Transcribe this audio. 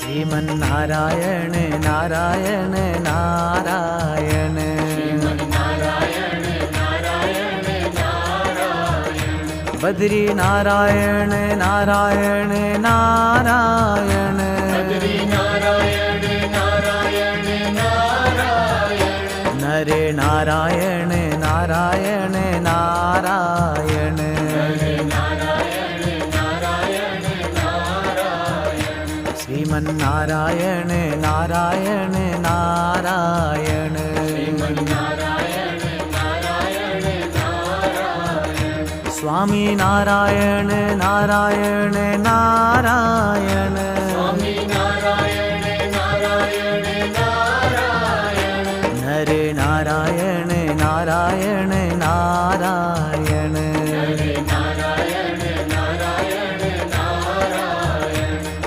Sriman Narayana Narayan Narayan Badri Narayan Narayan Narayan Nare Narayan Narayan Narayan Sriman Narayana Narayan Narayan Swami Narayan Narayan Narayan